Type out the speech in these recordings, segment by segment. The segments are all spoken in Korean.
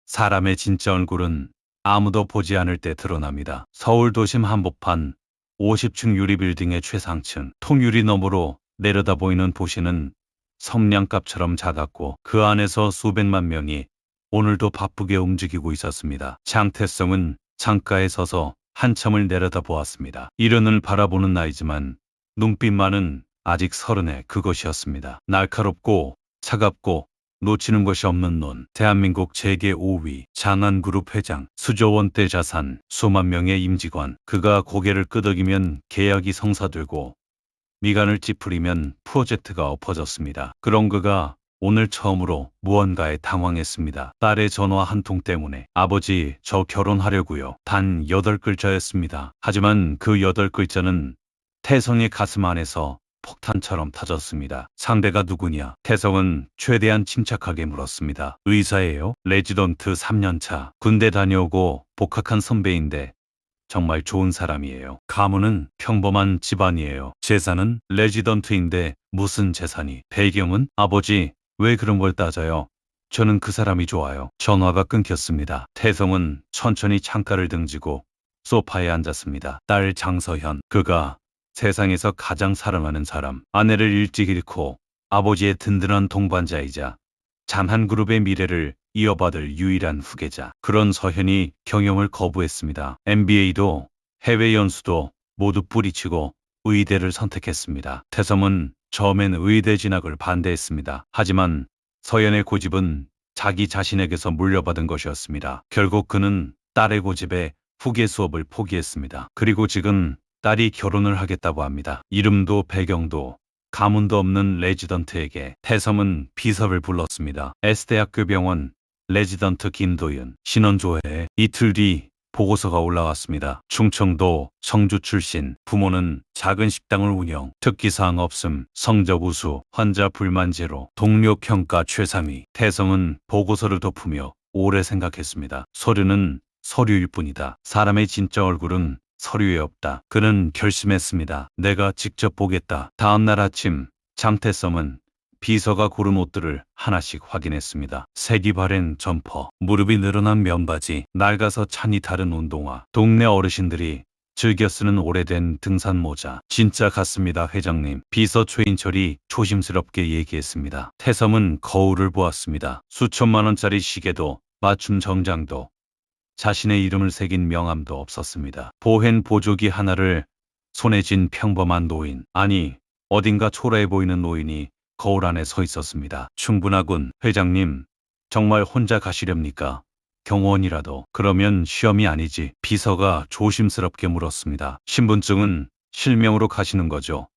사람의 진짜 얼굴은 아무도 보지 않을 때 드러납니다. 서울 도심 한복판 50층 유리빌딩의 최상층 통유리 너머로 내려다 보이는 도시는 성냥갑처럼 작았고 그 안에서 수백만 명이 오늘도 바쁘게 움직이고 있었습니다. 장태성은 창가에 서서 한참을 내려다 보았습니다. 이른을 바라보는 나이지만 눈빛만은 아직 서른에 그것이었습니다. 날카롭고 차갑고 놓치는 것이 없는 눈, 대한민국 재계 5위, 장안그룹 회장, 수조 원대 자산, 수만 명의 임직원. 그가 고개를 끄덕이면 계약이 성사되고 미간을 찌푸리면 프로젝트가 엎어졌습니다. 그런 그가 오늘 처음으로 무언가에 당황했습니다. 딸의 전화 한 통 때문에. 아버지, 저 결혼하려고요. 단 8글자였습니다. 하지만 그 8글자는 태성의 가슴 안에서 폭탄처럼 터졌습니다. 상대가 누구냐? 태성은 최대한 침착하게 물었습니다. 의사예요. 레지던트 3년차. 군대 다녀오고 복학한 선배인데 정말 좋은 사람이에요. 가문은 평범한 집안이에요. 재산은 레지던트인데 무슨 재산이? 배경은? 아버지, 왜 그런 걸 따져요? 저는 그 사람이 좋아요. 전화가 끊겼습니다. 태성은 천천히 창가를 등지고 소파에 앉았습니다. 딸 장서현. 그가 세상에서 가장 사랑하는 사람. 아내를 일찍 잃고 아버지의 든든한 동반자이자 장한그룹의 미래를 이어받을 유일한 후계자. 그런 서현이 경영을 거부했습니다. MBA도 해외 연수도 모두 뿌리치고 의대를 선택했습니다. 태성은 처음엔 의대 진학을 반대했습니다. 하지만 서현의 고집은 자기 자신에게서 물려받은 것이었습니다. 결국 그는 딸의 고집에 후계 수업을 포기했습니다. 그리고 지금 딸이 결혼을 하겠다고 합니다. 이름도 배경도 가문도 없는 레지던트에게 태성은 비서를 불렀습니다. S대학교 병원 레지던트 김도윤 신원조회. 이틀 뒤 보고서가 올라왔습니다. 충청도 성주 출신, 부모는 작은 식당을 운영, 특기사항 없음, 성적 우수, 환자 불만 제로, 동료 평가 최상위. 태성은 보고서를 덮으며 오래 생각했습니다. 서류는 서류일 뿐이다. 사람의 진짜 얼굴은 서류에 없다. 그는 결심했습니다. 내가 직접 보겠다. 다음 날 아침 장태성은 비서가 고른 옷들을 하나씩 확인했습니다. 색이 바랜 점퍼, 무릎이 늘어난 면바지, 낡아서 찬이 다른 운동화, 동네 어르신들이 즐겨 쓰는 오래된 등산 모자. 진짜 같습니다, 회장님. 비서 최인철이 조심스럽게 얘기했습니다. 태성은 거울을 보았습니다. 수천만 원짜리 시계도 맞춤 정장도 자신의 이름을 새긴 명함도 없었습니다. 보행 보조기 하나를 손에 쥔 평범한 노인. 아니, 어딘가 초라해 보이는 노인이 거울 안에 서 있었습니다. 충분하군, 회장님. 정말 혼자 가시렵니까? 경호원이라도. 그러면 시험이 아니지. 비서가 조심스럽게 물었습니다. 신분증은 실명으로 가시는 거죠?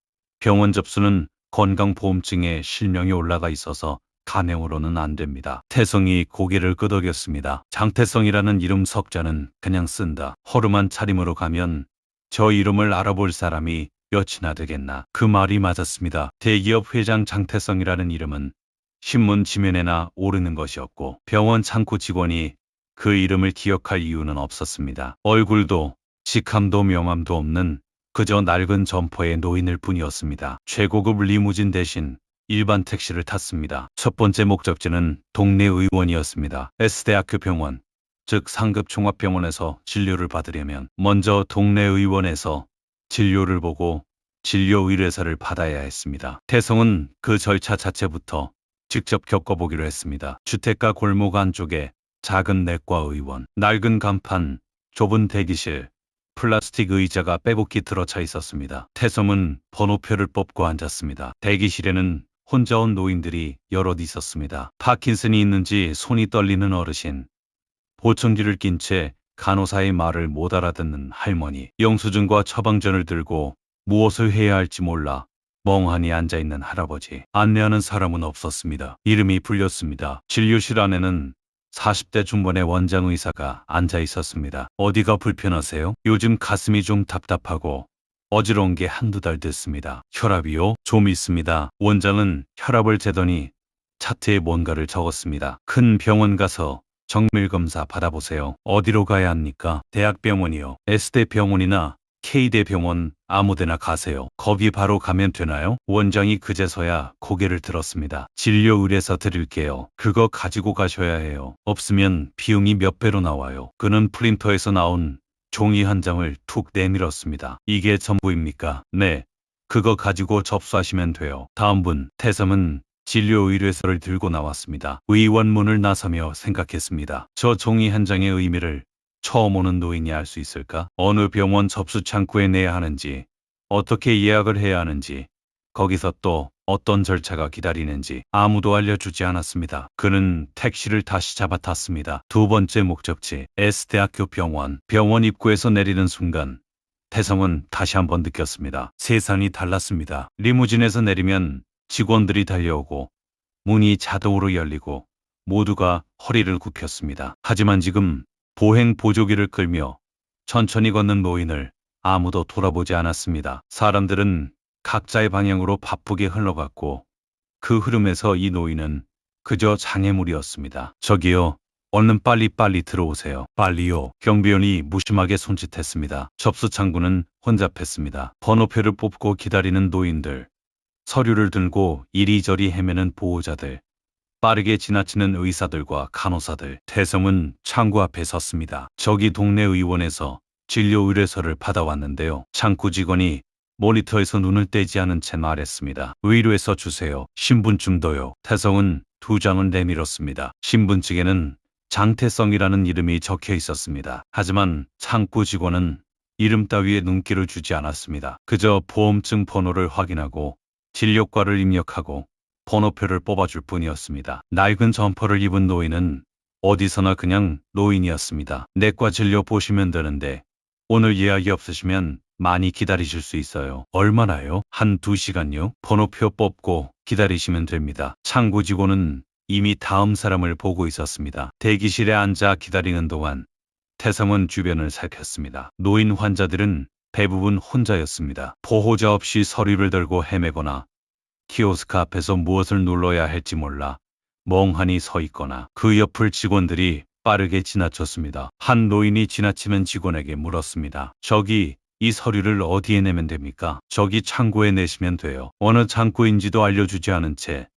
병원 접수는 건강보험증에 실명이 올라가 있어서 간행으로는 안 됩니다. 태성이 고개를 끄덕였습니다. 장태성이라는 이름 석자는 그냥 쓴다. 허름한 차림으로 가면 저 이름을 알아볼 사람이 몇이나 되겠나. 그 말이 맞았습니다. 대기업 회장 장태성이라는 이름은 신문 지면에나 오르는 것이었고 병원 창구 직원이 그 이름을 기억할 이유는 없었습니다. 얼굴도 직함도 명함도 없는 그저 낡은 점퍼의 노인일 뿐이었습니다. 최고급 리무진 대신 일반 택시를 탔습니다. 첫 번째 목적지는 동네 의원이었습니다. S대학교 병원, 즉 상급 종합병원에서 진료를 받으려면 먼저 동네 의원에서 진료를 보고 진료 의뢰서를 받아야 했습니다. 태성은 그 절차 자체부터 직접 겪어보기로 했습니다. 주택가 골목 안쪽에 작은 내과 의원, 낡은 간판, 좁은 대기실, 플라스틱 의자가 빼곡히 들어차 있었습니다. 태성은 번호표를 뽑고 앉았습니다. 대기실에는 혼자 온 노인들이 여럿 있었습니다. 파킨슨이 있는지 손이 떨리는 어르신, 보청기를 낀 채 간호사의 말을 못 알아듣는 할머니, 영수증과 처방전을 들고 무엇을 해야 할지 몰라 멍하니 앉아있는 할아버지. 안내하는 사람은 없었습니다. 이름이 불렸습니다. 진료실 안에는 40대 중반의 원장 의사가 앉아 있었습니다. 어디가 불편하세요? 요즘 가슴이 좀 답답하고 어지러운 게 한두 달 됐습니다. 혈압이요? 좀 있습니다. 원장은 혈압을 재더니 차트에 뭔가를 적었습니다. 큰 병원 가서 정밀검사 받아보세요. 어디로 가야 합니까? 대학병원이요. S대 병원이나 K대병원 아무데나 가세요. 거기 바로 가면 되나요? 원장이 그제서야 고개를 들었습니다. 진료 의뢰서 드릴게요. 그거 가지고 가셔야 해요. 없으면 비용이 몇 배로 나와요. 그는 프린터에서 나온 종이 한 장을 툭 내밀었습니다. 이게 전부입니까? 네. 그거 가지고 접수하시면 돼요. 다음 분, 태섬은 진료 의뢰서를 들고 나왔습니다. 의원문을 나서며 생각했습니다. 저 종이 한 장의 의미를 처음 오는 노인이 알 수 있을까? 어느 병원 접수 창구에 내야 하는지, 어떻게 예약을 해야 하는지, 거기서 또 어떤 절차가 기다리는지 아무도 알려주지 않았습니다. 그는 택시를 다시 잡아탔습니다. 두 번째 목적지, S대학교 병원. 병원 입구에서 내리는 순간 태성은 다시 한번 느꼈습니다. 세상이 달랐습니다. 리무진에서 내리면 직원들이 달려오고 문이 자동으로 열리고 모두가 허리를 굽혔습니다. 하지만 지금 보행 보조기를 끌며 천천히 걷는 노인을 아무도 돌아보지 않았습니다. 사람들은 각자의 방향으로 바쁘게 흘러갔고 그 흐름에서 이 노인은 그저 장애물이었습니다. 저기요. 얼른 빨리빨리 들어오세요. 빨리요. 경비원이 무심하게 손짓했습니다. 접수 창구는 혼잡했습니다. 번호표를 뽑고 기다리는 노인들, 서류를 들고 이리저리 헤매는 보호자들, 빠르게 지나치는 의사들과 간호사들. 태성은 창구 앞에 섰습니다. 저기 동네 의원에서 진료 의뢰서를 받아왔는데요. 창구 직원이 모니터에서 눈을 떼지 않은 채 말했습니다. 의뢰서 주세요. 신분증도요. 태성은 두 장을 내밀었습니다. 신분증에는 장태성이라는 이름이 적혀 있었습니다. 하지만 창구 직원은 이름 따위에 눈길을 주지 않았습니다. 그저 보험증 번호를 확인하고 진료과를 입력하고 번호표를 뽑아줄 뿐이었습니다. 낡은 점퍼를 입은 노인은 어디서나 그냥 노인이었습니다. 내과 진료 보시면 되는데 오늘 예약이 없으시면 많이 기다리실 수 있어요. 얼마나요? 한 2시간요? 번호표 뽑고 기다리시면 됩니다. 창구 직원은 이미 다음 사람을 보고 있었습니다. 대기실에 앉아 기다리는 동안 태성은 주변을 살폈습니다. 노인 환자들은 대부분 혼자였습니다. 보호자 없이 서류를 들고 헤매거나 키오스크 앞에서 무엇을 눌러야 할지 몰라 멍하니 서 있거나 그 옆을 직원들이 빠르게 지나쳤습니다. 한 노인이 지나치는 직원에게 물었습니다. 저기 이 서류를 어디에 내면 됩니까? 저기 창구에 내시면 돼요. 어느 창구인지도 알려주지 않은 채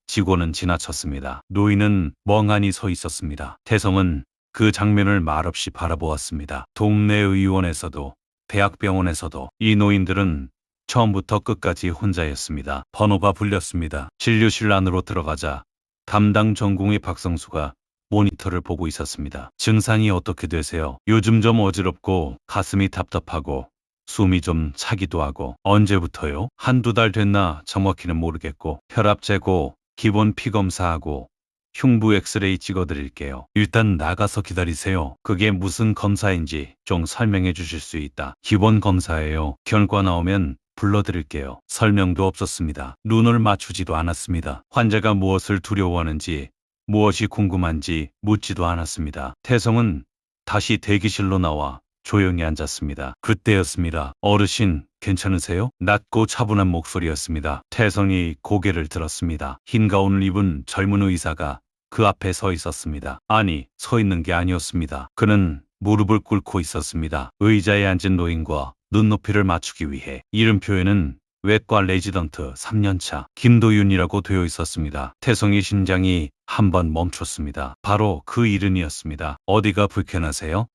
직원은 지나쳤습니다. 노인은 멍하니 서 있었습니다. 태성은 그 장면을 말없이 바라보았습니다. 동네 의원에서도 대학병원에서도 이 노인들은 처음부터 끝까지 혼자였습니다. 번호가 불렸습니다. 진료실 안으로 들어가자 담당 전공의 박성수가 모니터를 보고 있었습니다. 증상이 어떻게 되세요? 요즘 좀 어지럽고 가슴이 답답하고 숨이 좀 차기도 하고. 언제부터요? 한두 달 됐나 정확히는 모르겠고 혈압 재고 기본 피 검사하고 흉부 엑스레이 찍어드릴게요. 일단 나가서 기다리세요. 그게 무슨 검사인지 좀 설명해 주실 수 있다. 기본 검사예요. 결과 나오면 불러드릴게요. 설명도 없었습니다. 눈을 맞추지도 않았습니다. 환자가 무엇을 두려워하는지 무엇이 궁금한지 묻지도 않았습니다. 태성은 다시 대기실로 나와 조용히 앉았습니다. 그때였습니다. 어르신, 괜찮으세요? 낮고 차분한 목소리였습니다. 태성이 고개를 들었습니다. 흰 가운을 입은 젊은 의사가 그 앞에 서 있었습니다. 아니, 서 있는 게 아니었습니다. 그는 무릎을 꿇고 있었습니다. 의자에 앉은 노인과 눈높이를 맞추기 위해 이름표에는 외과 레지던트 3년차 김도윤이라고 되어 있었습니다. 태성의 심장이 한번 멈췄습니다. 바로 그 이름이었습니다. 어디가 불편하세요?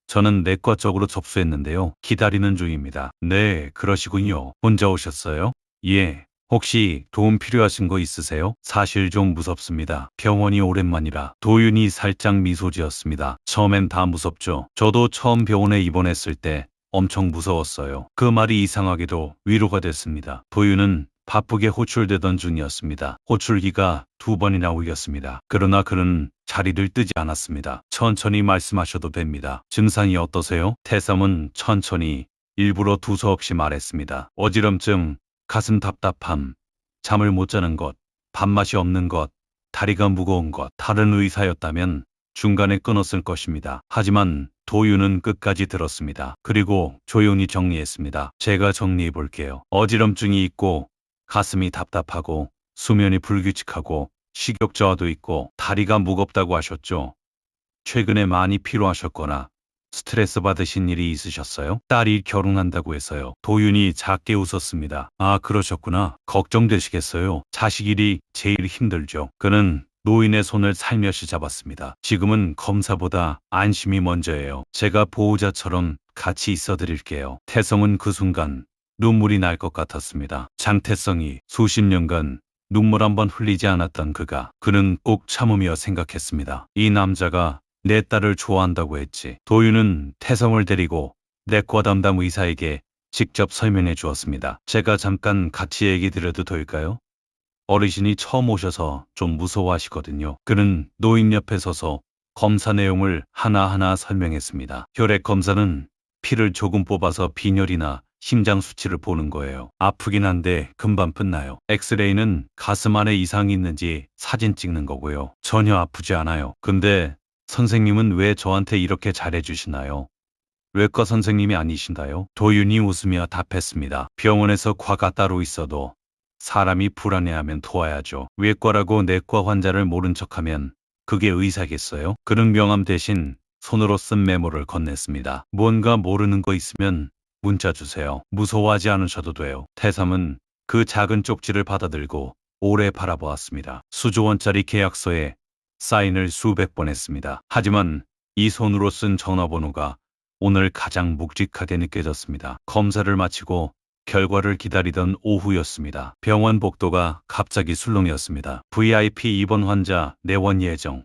저는 내과 쪽으로 접수했는데요. 기다리는 중입니다. 네, 그러시군요. 혼자 오셨어요? 예. 혹시 도움 필요하신 거 있으세요? 사실 좀 무섭습니다. 병원이 오랜만이라. 도윤이 살짝 미소 지었습니다. 처음엔 다 무섭죠. 저도 처음 병원에 입원했을 때 엄청 무서웠어요. 그 말이 이상하게도 위로가 됐습니다. 도윤은 바쁘게 호출되던 중이었습니다. 호출기가 2번이나 울렸습니다. 그러나 그는 자리를 뜨지 않았습니다. 천천히 말씀하셔도 됩니다. 증상이 어떠세요? 태삼은 천천히 일부러 두서없이 말했습니다. 어지럼증, 가슴 답답함, 잠을 못 자는 것, 밥맛이 없는 것, 다리가 무거운 것. 다른 의사였다면 중간에 끊었을 것입니다. 하지만 도윤은 끝까지 들었습니다. 그리고 조용히 정리했습니다. 제가 정리해 볼게요. 어지럼증이 있고 가슴이 답답하고 수면이 불규칙하고 식욕저하도 있고 다리가 무겁다고 하셨죠. 최근에 많이 피로하셨거나 스트레스 받으신 일이 있으셨어요? 딸이 결혼한다고 해서요. 도윤이 작게 웃었습니다. 아, 그러셨구나. 걱정되시겠어요. 자식 일이 제일 힘들죠. 그는 노인의 손을 살며시 잡았습니다. 지금은 검사보다 안심이 먼저예요. 제가 보호자처럼 같이 있어 드릴게요. 태성은 그 순간 눈물이 날 것 같았습니다. 장태성이 수십 년간 눈물 한 번 흘리지 않았던 그는 꼭 참으며 생각했습니다. 이 남자가 내 딸을 좋아한다고 했지. 도윤은 태성을 데리고 내과 담당 의사에게 직접 설명해 주었습니다. 제가 잠깐 같이 얘기 드려도 될까요? 어르신이 처음 오셔서 좀 무서워하시거든요. 그는 노인 옆에 서서 검사 내용을 하나하나 설명했습니다. 혈액 검사는 피를 조금 뽑아서 빈혈이나 심장 수치를 보는 거예요. 아프긴 한데 금방 끝나요. 엑스레이는 가슴 안에 이상이 있는지 사진 찍는 거고요. 전혀 아프지 않아요. 근데 선생님은 왜 저한테 이렇게 잘해주시나요? 외과 선생님이 아니신가요? 도윤이 웃으며 답했습니다. 병원에서 과가 따로 있어도 사람이 불안해하면 도와야죠. 외과라고 내과 환자를 모른 척하면 그게 의사겠어요? 그는 명함 대신 손으로 쓴 메모를 건넸습니다. 뭔가 모르는 거 있으면 문자 주세요. 무서워하지 않으셔도 돼요. 태삼은 그 작은 쪽지를 받아들고 오래 바라보았습니다. 수조 원짜리 계약서에 사인을 수백 번 했습니다. 하지만 이 손으로 쓴 전화번호가 오늘 가장 묵직하게 느껴졌습니다. 검사를 마치고 결과를 기다리던 오후였습니다. 병원 복도가 갑자기 술렁이었습니다. VIP 입원 환자 내원 예정.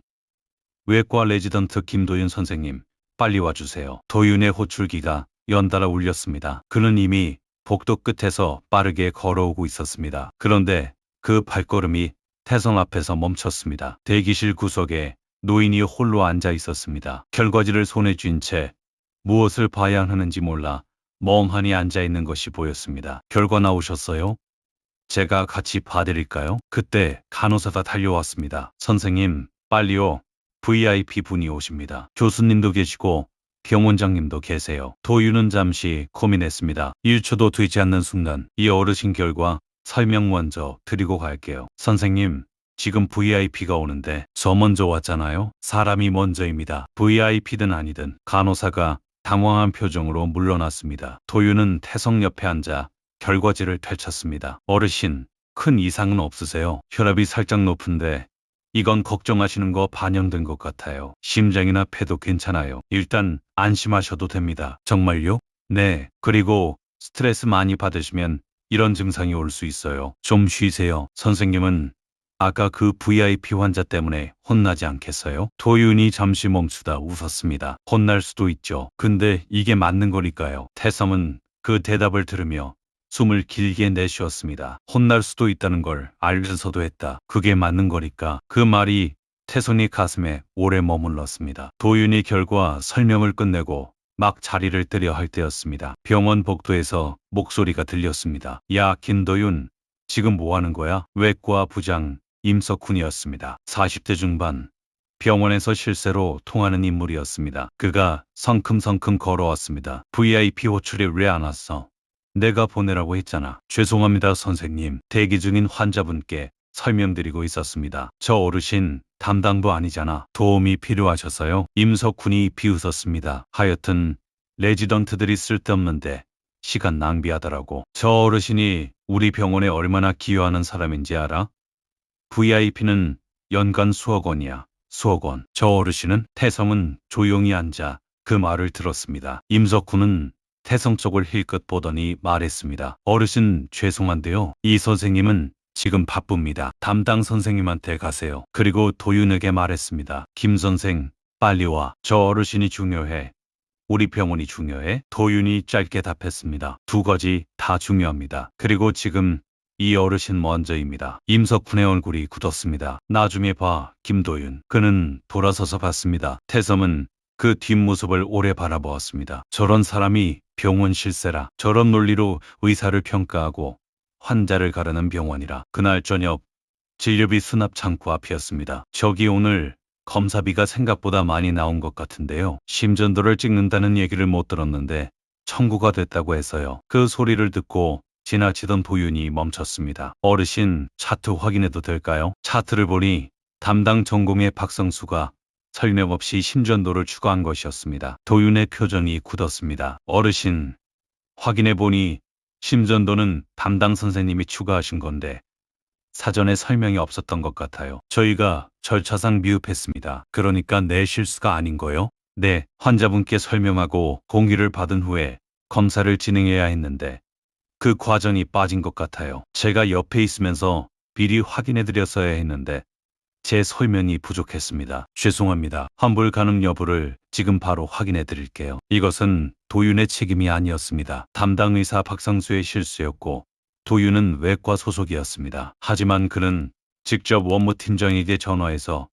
외과 레지던트 김도윤 선생님, 빨리 와주세요. 도윤의 호출기가 연달아 울렸습니다. 그는 이미 복도 끝에서 빠르게 걸어오고 있었습니다. 그런데 그 발걸음이 태성 앞에서 멈췄습니다. 대기실 구석에 노인이 홀로 앉아 있었습니다. 결과지를 손에 쥔 채 무엇을 봐야 하는지 몰라 멍하니 앉아있는 것이 보였습니다. 결과 나오셨어요? 제가 같이 봐드릴까요? 그때 간호사가 달려왔습니다. 선생님, 빨리요. VIP 분이 오십니다. 교수님도 계시고 병원장님도 계세요. 도윤은 잠시 고민했습니다. 1초도 되지 않는 순간 이 어르신 결과 설명 먼저 드리고 갈게요. 선생님, 지금 VIP가 오는데 저 먼저 왔잖아요. 사람이 먼저입니다. VIP든 아니든. 간호사가 당황한 표정으로 물러났습니다. 도윤은 태성 옆에 앉아 결과지를 펼쳤습니다. 어르신, 큰 이상은 없으세요? 혈압이 살짝 높은데 이건 걱정하시는 거 반영된 것 같아요. 심장이나 폐도 괜찮아요. 일단 안심하셔도 됩니다. 정말요? 네. 그리고 스트레스 많이 받으시면 이런 증상이 올 수 있어요. 좀 쉬세요. 선생님은 아까 그 VIP 환자 때문에 혼나지 않겠어요? 도윤이 잠시 멈추다 웃었습니다. 혼날 수도 있죠. 근데 이게 맞는 거니까요. 태섬은 그 대답을 들으며 숨을 길게 내쉬었습니다. 혼날 수도 있다는 걸 알면서도 했다. 그게 맞는 거니까. 그 말이 태손이 가슴에 오래 머물렀습니다. 도윤이 결과 설명을 끝내고 막 자리를 뜨려 할 때였습니다. 병원 복도에서 목소리가 들렸습니다. 야, 김도윤, 지금 뭐 하는 거야? 외과 부장 임석훈이었습니다. 40대 중반, 병원에서 실세로 통하는 인물이었습니다. 그가 성큼성큼 걸어왔습니다. VIP 호출이 왜 안 왔어? 내가 보내라고 했잖아. 죄송합니다, 선생님. 대기 중인 환자분께 설명드리고 있었습니다. 저 어르신 담당도 아니잖아. 도움이 필요하셔서요. 임석훈이 비웃었습니다. 하여튼 레지던트들이 쓸데없는데 시간 낭비하더라고. 저 어르신이 우리 병원에 얼마나 기여하는 사람인지 알아? VIP는 연간 수억 원이야. 수억 원. 저 어르신은? 태성은 조용히 앉아 그 말을 들었습니다. 임석훈은 태성 쪽을 힐끗 보더니 말했습니다. 어르신 죄송한데요. 이 선생님은 지금 바쁩니다. 담당 선생님한테 가세요. 그리고 도윤에게 말했습니다. 김 선생, 빨리 와. 저 어르신이 중요해. 우리 병원이 중요해? 도윤이 짧게 답했습니다. 두 가지 다 중요합니다. 그리고 지금 이 어르신 먼저입니다. 임석훈의 얼굴이 굳었습니다. 나중에 봐, 김도윤. 그는 돌아서서 봤습니다. 태섬은 그 뒷모습을 오래 바라보았습니다. 저런 사람이 병원 실세라. 저런 논리로 의사를 평가하고 환자를 가르는 병원이라. 그날 저녁 진료비 수납 창구 앞이었습니다. 저기 오늘 검사비가 생각보다 많이 나온 것 같은데요. 심전도를 찍는다는 얘기를 못 들었는데 청구가 됐다고 해서요. 그 소리를 듣고 지나치던 도윤이 멈췄습니다. 어르신, 차트 확인해도 될까요? 차트를 보니 담당 전공의 박성수가 설명 없이 심전도를 추가한 것이었습니다. 도윤의 표정이 굳었습니다. 어르신, 확인해보니 심전도는 담당 선생님이 추가하신 건데 사전에 설명이 없었던 것 같아요. 저희가 절차상 미흡했습니다. 그러니까 내 실수가 아닌 거요? 네, 환자분께 설명하고 공유를 받은 후에 검사를 진행해야 했는데 그 과정이 빠진 것 같아요. 제가 옆에 있으면서 미리 확인해드렸어야 했는데 제 설명이 부족했습니다. 죄송합니다. 환불 가능 여부를 지금 바로 확인해 드릴게요. 이것은 도윤의 책임이 아니었습니다. 담당 의사 박상수의 실수였고 도윤은 외과 소속이었습니다. 하지만 그는 직접 원무팀장에게 전화해서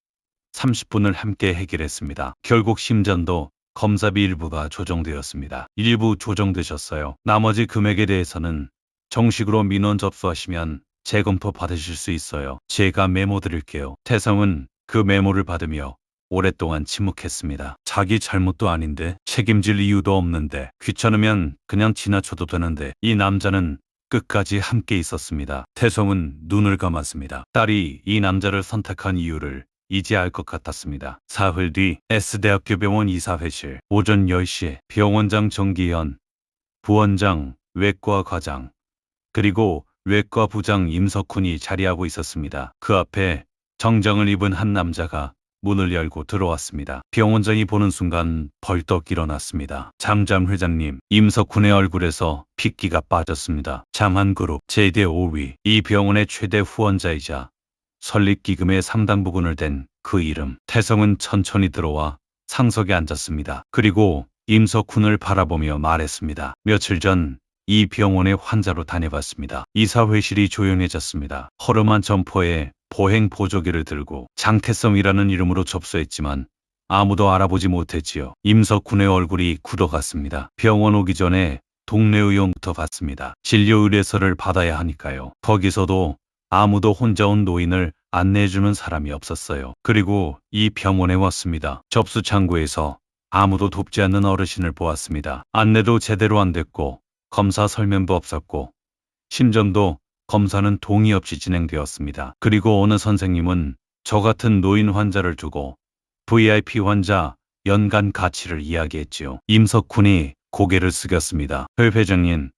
30분을 함께 해결했습니다. 결국 심전도 검사비 일부가 조정되었습니다. 일부 조정되셨어요. 나머지 금액에 대해서는 정식으로 민원 접수하시면 재검토 받으실 수 있어요. 제가 메모 드릴게요. 태성은 그 메모를 받으며 오랫동안 침묵했습니다. 자기 잘못도 아닌데 책임질 이유도 없는데 귀찮으면 그냥 지나쳐도 되는데 이 남자는 끝까지 함께 있었습니다. 태성은 눈을 감았습니다. 딸이 이 남자를 선택한 이유를 이제 알 것 같았습니다. 사흘 뒤 S대학교 병원 이사회실 오전 10시에 병원장 정기현, 부원장, 외과 과장, 그리고 외과 부장 임석훈이 자리하고 있었습니다. 그 앞에 정장을 입은 한 남자가 문을 열고 들어왔습니다. 병원장이 보는 순간 벌떡 일어났습니다. 장장 회장님, 임석훈의 얼굴에서 핏기가 빠졌습니다. 장한그룹 제대 5위, 이 병원의 최대 후원자이자 설립기금의 상당 부분을 댄 그 이름. 태성은 천천히 들어와 상석에 앉았습니다. 그리고 임석훈을 바라보며 말했습니다. 며칠 전 이 병원의 환자로 다녀봤습니다. 이사회실이 조용해졌습니다. 허름한 점퍼에 보행 보조기를 들고 장태성이라는 이름으로 접수했지만 아무도 알아보지 못했지요. 임석훈의 얼굴이 굳어갔습니다. 병원 오기 전에 동네 의원부터 봤습니다. 진료 의뢰서를 받아야 하니까요. 거기서도 아무도 혼자 온 노인을 안내해주는 사람이 없었어요. 그리고 이 병원에 왔습니다. 접수 창구에서 아무도 돕지 않는 어르신을 보았습니다. 안내도 제대로 안 됐고 검사 설명도 없었고 심전도 검사는 동의 없이 진행되었습니다. 그리고 어느 선생님은 저 같은 노인 환자를 두고 VIP 환자 연간 가치를 이야기했지요. 임석훈이 고개를 숙였습니다. 회 회장님,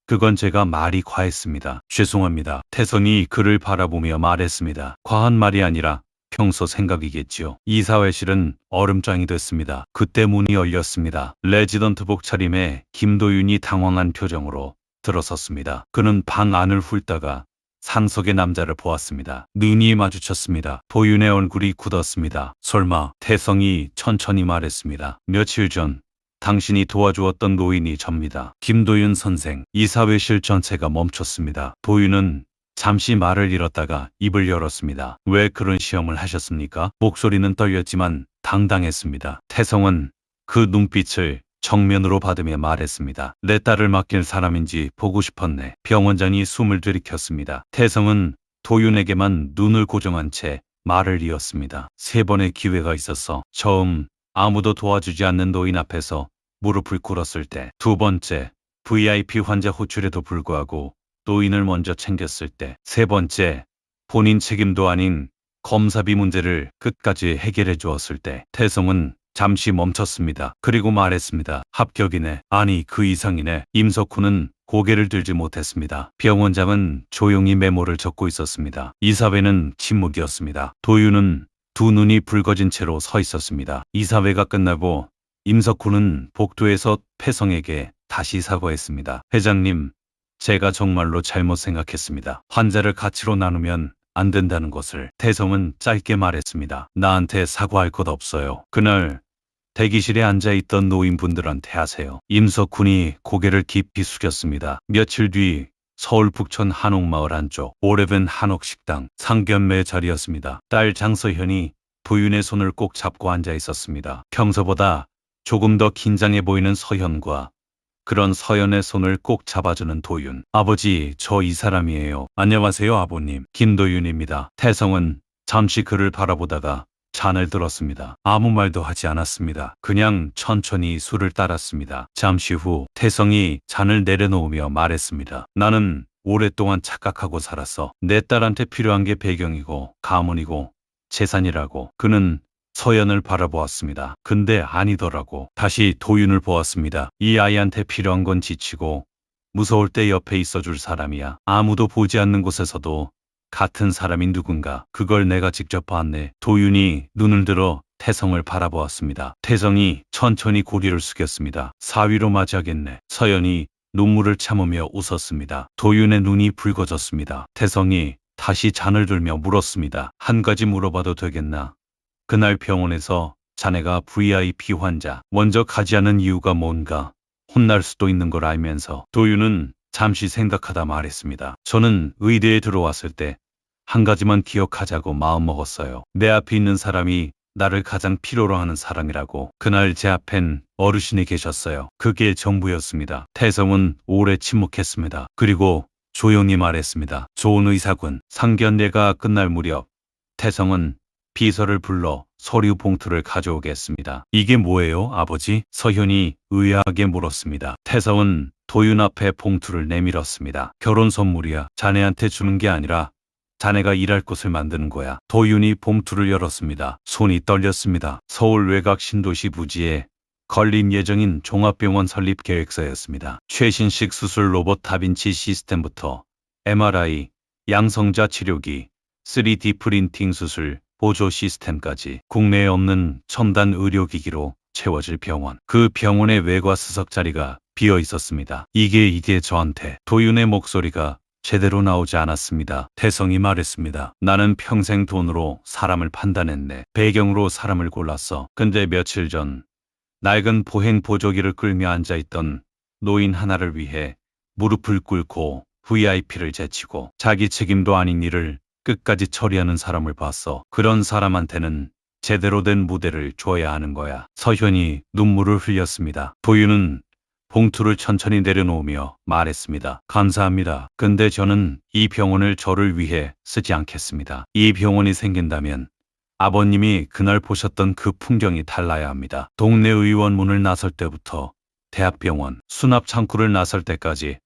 그건 제가 말이 과했습니다. 죄송합니다. 태성이 그를 바라보며 말했습니다. 과한 말이 아니라 평소 생각이겠지요. 이사회실은 얼음장이 됐습니다. 그때 문이 열렸습니다. 레지던트복 차림에 김도윤이 당황한 표정으로 들어섰습니다. 그는 방 안을 훑다가 상석의 남자를 보았습니다. 눈이 마주쳤습니다. 도윤의 얼굴이 굳었습니다. 설마. 태성이 천천히 말했습니다. 며칠 전 당신이 도와주었던 노인이 접니다. 김도윤 선생. 이사회실 전체가 멈췄습니다. 도윤은 잠시 말을 잃었다가 입을 열었습니다. 왜 그런 시험을 하셨습니까? 목소리는 떨렸지만 당당했습니다. 태성은 그 눈빛을 정면으로 받으며 말했습니다. 내 딸을 맡길 사람인지 보고 싶었네. 병원장이 숨을 들이켰습니다. 태성은 도윤에게만 눈을 고정한 채 말을 이었습니다. 3번의 기회가 있었어. 처음 아무도 도와주지 않는 노인 앞에서 무릎을 꿇었을 때, 2번째 VIP 환자 호출에도 불구하고 노인을 먼저 챙겼을 때, 3번째 본인 책임도 아닌 검사비 문제를 끝까지 해결해 주었을 때. 태성은 잠시 멈췄습니다. 그리고 말했습니다. 합격이네. 아니 그 이상이네. 임석훈은 고개를 들지 못했습니다. 병원장은 조용히 메모를 적고 있었습니다. 이사회는 침묵이었습니다. 도윤은 두 눈이 붉어진 채로 서 있었습니다. 이사회가 끝나고 임석훈은 복도에서 태성에게 다시 사과했습니다. 회장님, 제가 정말로 잘못 생각했습니다. 환자를 가치로 나누면 안 된다는 것을. 태성은 짧게 말했습니다. 나한테 사과할 것 없어요. 그날 대기실에 앉아있던 노인분들한테 하세요. 임석훈이 고개를 깊이 숙였습니다. 며칠 뒤 서울 북촌 한옥마을 안쪽 오래된 한옥식당 상견례 자리였습니다. 딸 장서현이 도윤의 손을 꼭 잡고 앉아 있었습니다. 평소보다 조금 더 긴장해 보이는 서현과 그런 서현의 손을 꼭 잡아주는 도윤. 아버지, 저 이 사람이에요. 안녕하세요, 아버님. 김도윤입니다. 태성은 잠시 그를 바라보다가 잔을 들었습니다. 아무 말도 하지 않았습니다. 그냥 천천히 술을 따랐습니다. 잠시 후 태성이 잔을 내려놓으며 말했습니다. 나는 오랫동안 착각하고 살았어. 내 딸한테 필요한 게 배경이고 가문이고 재산이라고. 그는 서연을 바라보았습니다. 근데 아니더라고. 다시 도윤을 보았습니다. 이 아이한테 필요한 건 지치고 무서울 때 옆에 있어줄 사람이야. 아무도 보지 않는 곳에서도 같은 사람이 누군가. 그걸 내가 직접 봤네. 도윤이 눈을 들어 태성을 바라보았습니다. 태성이 천천히 고리를 숙였습니다. 사위로 맞이하겠네. 서연이 눈물을 참으며 웃었습니다. 도윤의 눈이 붉어졌습니다. 태성이 다시 잔을 들며 물었습니다. 한 가지 물어봐도 되겠나? 그날 병원에서 자네가 VIP 환자 먼저 가지 않은 이유가 뭔가 혼날 수도 있는 걸 알면서 도윤은 잠시 생각하다 말했습니다. 저는 의대에 들어왔을 때 한 가지만 기억하자고 마음먹었어요. 내 앞에 있는 사람이 나를 가장 필요로 하는 사람이라고. 그날 제 앞엔 어르신이 계셨어요. 그게 전부였습니다. 태성은 오래 침묵했습니다. 그리고 조용히 말했습니다. 좋은 의사군. 상견례가 끝날 무렵 태성은 비서를 불러 서류 봉투를 가져오겠습니다. 이게 뭐예요, 아버지? 서현이 의아하게 물었습니다. 태성은 도윤 앞에 봉투를 내밀었습니다. 결혼 선물이야. 자네한테 주는 게 아니라 자네가 일할 곳을 만드는 거야. 도윤이 봉투를 열었습니다. 손이 떨렸습니다. 서울 외곽 신도시 부지에 건립 예정인 종합병원 설립 계획서였습니다. 최신식 수술 로봇 다빈치 시스템부터 MRI, 양성자 치료기, 3D 프린팅 수술, 보조 시스템까지 국내에 없는 첨단 의료기기로 채워질 병원. 그 병원의 외과 수석 자리가 비어 있었습니다. 이게 저한테. 도윤의 목소리가 제대로 나오지 않았습니다. 태성이 말했습니다. 나는 평생 돈으로 사람을 판단했네. 배경으로 사람을 골랐어. 근데 며칠 전 낡은 보행 보조기를 끌며 앉아있던 노인 하나를 위해 무릎을 꿇고 VIP를 제치고 자기 책임도 아닌 일을 끝까지 처리하는 사람을 봤어. 그런 사람한테는 제대로 된 무대를 줘야 하는 거야. 서현이 눈물을 흘렸습니다. 도윤은 봉투를 천천히 내려놓으며 말했습니다. 감사합니다. 근데 저는 이 병원을 저를 위해 쓰지 않겠습니다. 이 병원이 생긴다면 아버님이 그날 보셨던 그 풍경이 달라야 합니다. 동네 의원 문을 나설 때부터 대학병원, 수납창구를 나설 때까지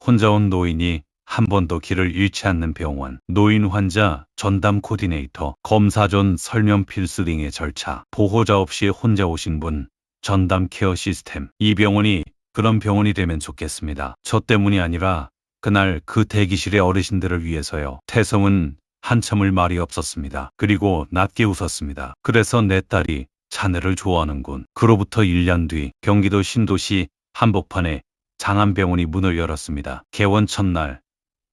혼자 온 노인이 한 번도 길을 잃지 않는 병원, 노인 환자 전담 코디네이터, 검사 전 설명 필수 등의 절차, 보호자 없이 혼자 오신 분, 전담 케어 시스템. 이 병원이 그런 병원이 되면 좋겠습니다. 저 때문이 아니라 그날 그 대기실의 어르신들을 위해서요. 태성은 한참을 말이 없었습니다. 그리고 낮게 웃었습니다. 그래서 내 딸이 자네를 좋아하는군. 그로부터 1년 뒤 경기도 신도시 한복판에 장안병원이 문을 열었습니다. 개원 첫날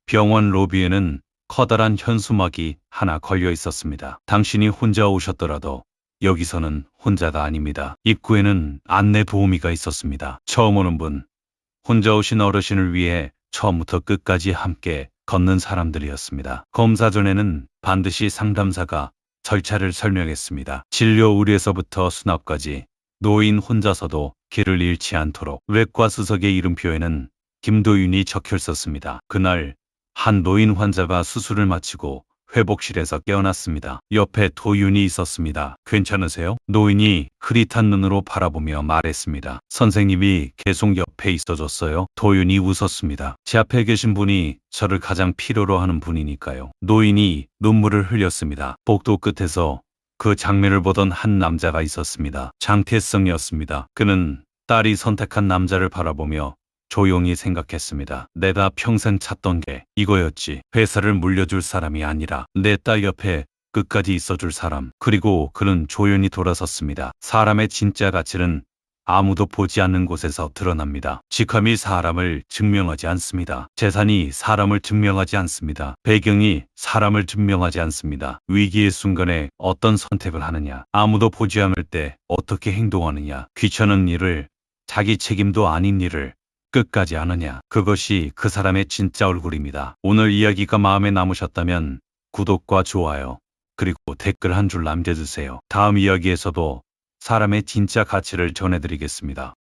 병원 로비에는 커다란 현수막이 하나 걸려 있었습니다. 당신이 혼자 오셨더라도 여기서는 혼자가 아닙니다. 입구에는 안내 도우미가 있었습니다. 처음 오는 분, 혼자 오신 어르신을 위해 처음부터 끝까지 함께 걷는 사람들이었습니다. 검사 전에는 반드시 상담사가 절차를 설명했습니다. 진료 의뢰서부터 수납까지 노인 혼자서도 길을 잃지 않도록. 외과 수석의 이름표에는 김도윤이 적혀 있었습니다. 그날 한 노인 환자가 수술을 마치고 회복실에서 깨어났습니다. 옆에 도윤이 있었습니다. 괜찮으세요? 노인이 흐릿한 눈으로 바라보며 말했습니다. 선생님이 계속 옆에 있어줬어요. 도윤이 웃었습니다. 제 앞에 계신 분이 저를 가장 필요로 하는 분이니까요. 노인이 눈물을 흘렸습니다. 복도 끝에서 그 장면을 보던 한 남자가 있었습니다. 장태성이었습니다. 그는 딸이 선택한 남자를 바라보며 조용히 생각했습니다. 내가 평생 찾던 게 이거였지. 회사를 물려줄 사람이 아니라 내 딸 옆에 끝까지 있어줄 사람. 그리고 그는 조용히 돌아섰습니다. 사람의 진짜 가치는 아무도 보지 않는 곳에서 드러납니다. 직함이 사람을 증명하지 않습니다. 재산이 사람을 증명하지 않습니다. 배경이 사람을 증명하지 않습니다. 위기의 순간에 어떤 선택을 하느냐, 아무도 보지 않을 때 어떻게 행동하느냐, 귀찮은 일을, 자기 책임도 아닌 일을 끝까지 하느냐, 그것이 그 사람의 진짜 얼굴입니다. 오늘 이야기가 마음에 남으셨다면 구독과 좋아요 그리고 댓글 한 줄 남겨주세요. 다음 이야기에서도 사람의 진짜 가치를 전해드리겠습니다.